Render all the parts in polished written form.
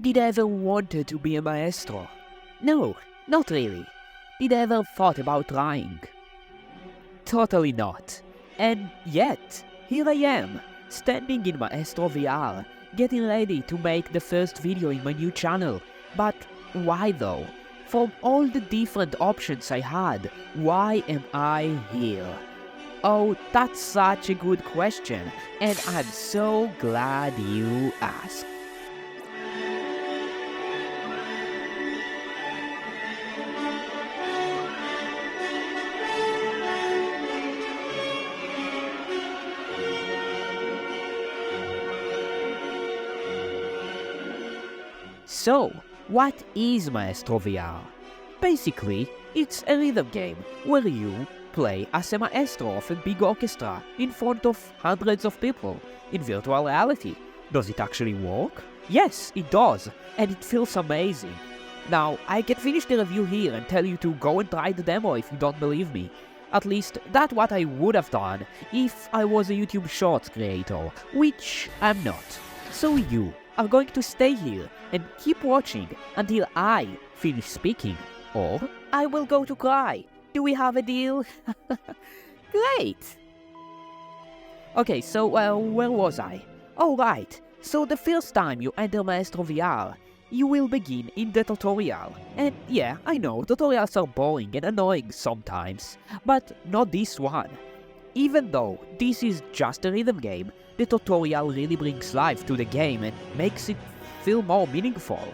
Did I ever wanted to be a maestro? No, not really. Did I ever thought about trying? Totally not. And yet, here I am, standing in Maestro VR, getting ready to make the first video in my new channel. But why though? From all the different options I had, why am I here? Oh, that's such a good question, and I'm so glad you asked. So, what is Maestro VR? Basically, it's a rhythm game where you play as a maestro of a big orchestra in front of hundreds of people in virtual reality. Does it actually work? Yes, it does, and it feels amazing. Now, I can finish the review here and tell you to go and try the demo if you don't believe me. At least, that's what I would have done if I was a YouTube Shorts creator, which I'm not. So you are going to stay here and keep watching until I finish speaking, or I will go to cry. Do we have a deal? Great! Okay, so where was I? Oh right, so the first time you enter Maestro VR, you will begin in the tutorial. And yeah, I know, tutorials are boring and annoying sometimes, but not this one. Even though this is just a rhythm game, the tutorial really brings life to the game and makes it feel more meaningful.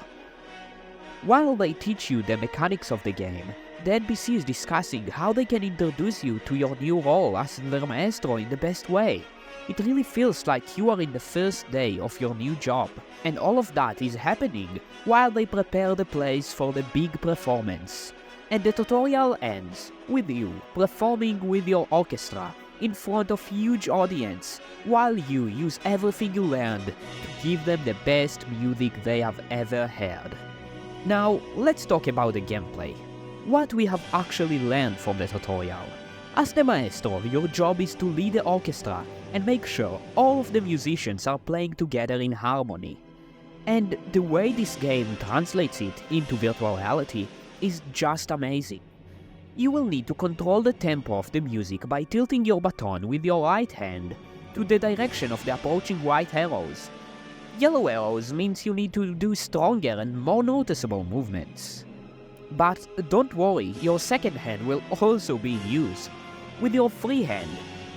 While they teach you the mechanics of the game, the NPC is discussing how they can introduce you to your new role as their maestro in the best way. It really feels like you are in the first day of your new job, and all of that is happening while they prepare the place for the big performance. And the tutorial ends with you performing with your orchestra in front of huge audience, while you use everything you learned to give them the best music they have ever heard. Now, let's talk about the gameplay. What we have actually learned from the tutorial. As the maestro, your job is to lead the orchestra and make sure all of the musicians are playing together in harmony. And the way this game translates it into virtual reality is just amazing. You will need to control the tempo of the music by tilting your baton with your right hand to the direction of the approaching white arrows. Yellow arrows means you need to do stronger and more noticeable movements. But don't worry, your second hand will also be in use. With your free hand,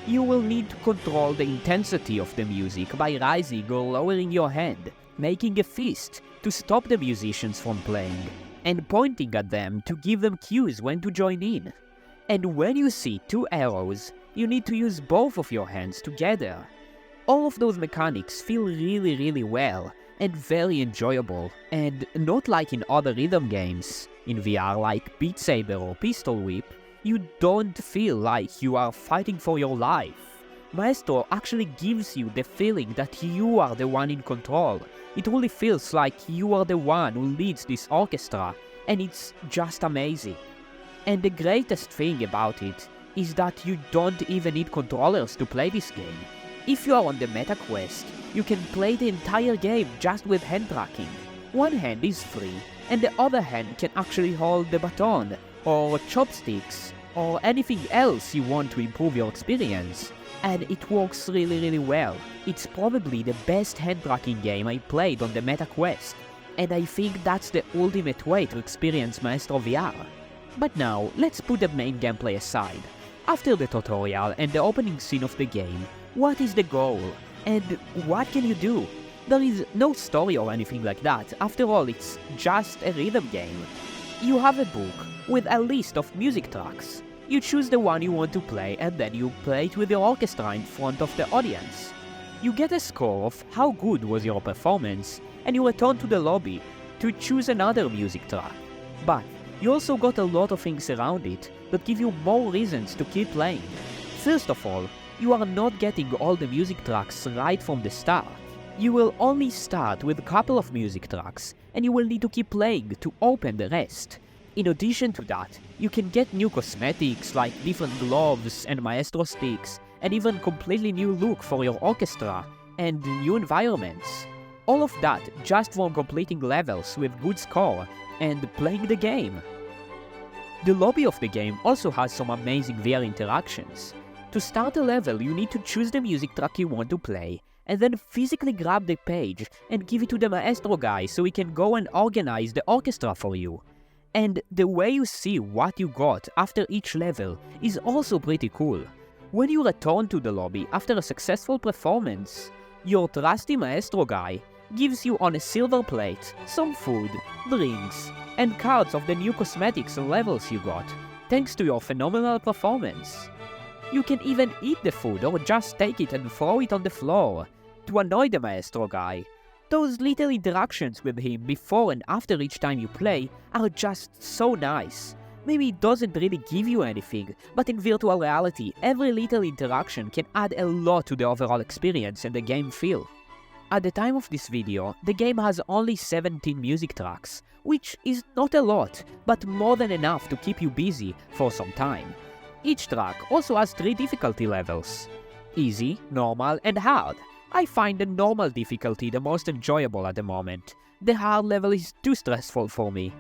you will need to control the intensity of the music by rising or lowering your hand, making a fist to stop the musicians from playing, and pointing at them to give them cues when to join in. And when you see two arrows, you need to use both of your hands together. All of those mechanics feel really well and very enjoyable, and not like in other rhythm games in VR like Beat Saber or Pistol Whip, you don't feel like you are fighting for your life. Maestro actually gives you the feeling that you are the one in control. It really feels like you are the one who leads this orchestra, and it's just amazing. And the greatest thing about it is that you don't even need controllers to play this game. If you are on the Meta Quest, you can play the entire game just with hand tracking. One hand is free, and the other hand can actually hold the baton, or chopsticks, or anything else you want to improve your experience. And it works really well. It's probably the best hand tracking game I played on the Meta Quest, and I think that's the ultimate way to experience Maestro VR. But now, let's put the main gameplay aside. After the tutorial and the opening scene of the game, what is the goal? And what can you do? There is no story or anything like that, after all it's just a rhythm game. You have a book with a list of music tracks. You choose the one you want to play and then you play it with your orchestra in front of the audience. You get a score of how good was your performance and you return to the lobby to choose another music track. But you also got a lot of things around it that give you more reasons to keep playing. First of all, you are not getting all the music tracks right from the start. You will only start with a couple of music tracks and you will need to keep playing to open the rest. In addition to that, you can get new cosmetics like different gloves and maestro sticks, and even completely new look for your orchestra and new environments. All of that just from completing levels with good score and playing the game. The lobby of the game also has some amazing VR interactions. To start a level, you need to choose the music track you want to play, and then physically grab the page and give it to the Maestro guy so he can go and organize the orchestra for you. And the way you see what you got after each level is also pretty cool. When you return to the lobby after a successful performance, your trusty Maestro guy gives you on a silver plate some food, drinks, and cards of the new cosmetics and levels you got, thanks to your phenomenal performance. You can even eat the food or just take it and throw it on the floor to annoy the Maestro guy. Those little interactions with him before and after each time you play are just so nice. Maybe it doesn't really give you anything, but in virtual reality, every little interaction can add a lot to the overall experience and the game feel. At the time of this video, the game has only 17 music tracks, which is not a lot, but more than enough to keep you busy for some time. Each track also has 3 difficulty levels: easy, normal, and hard. I find the normal difficulty the most enjoyable at the moment. The hard level is too stressful for me.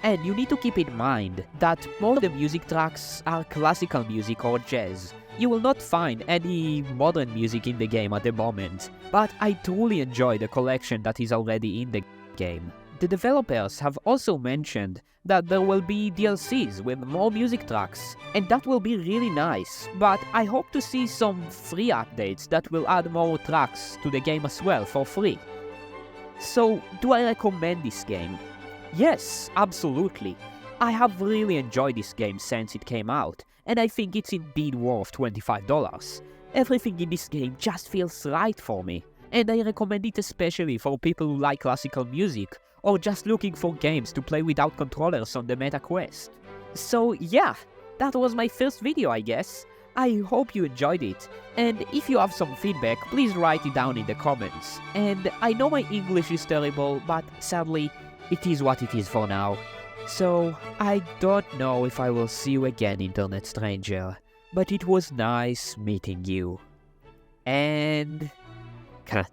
And you need to keep in mind that most of the music tracks are classical music or jazz. You will not find any modern music in the game at the moment, but I truly enjoy the collection that is already in the game. The developers have also mentioned that there will be DLCs with more music tracks, and that will be really nice, but I hope to see some free updates that will add more tracks to the game as well for free. So, do I recommend this game? Yes, absolutely. I have really enjoyed this game since it came out, and I think it's indeed worth $25. Everything in this game just feels right for me, and I recommend it especially for people who like classical music, or just looking for games to play without controllers on the Meta Quest. So yeah, that was my first video, I guess. I hope you enjoyed it, and if you have some feedback, please write it down in the comments. And I know my English is terrible, but sadly, it is what it is for now. So, I don't know if I will see you again, internet stranger, but it was nice meeting you. And cut.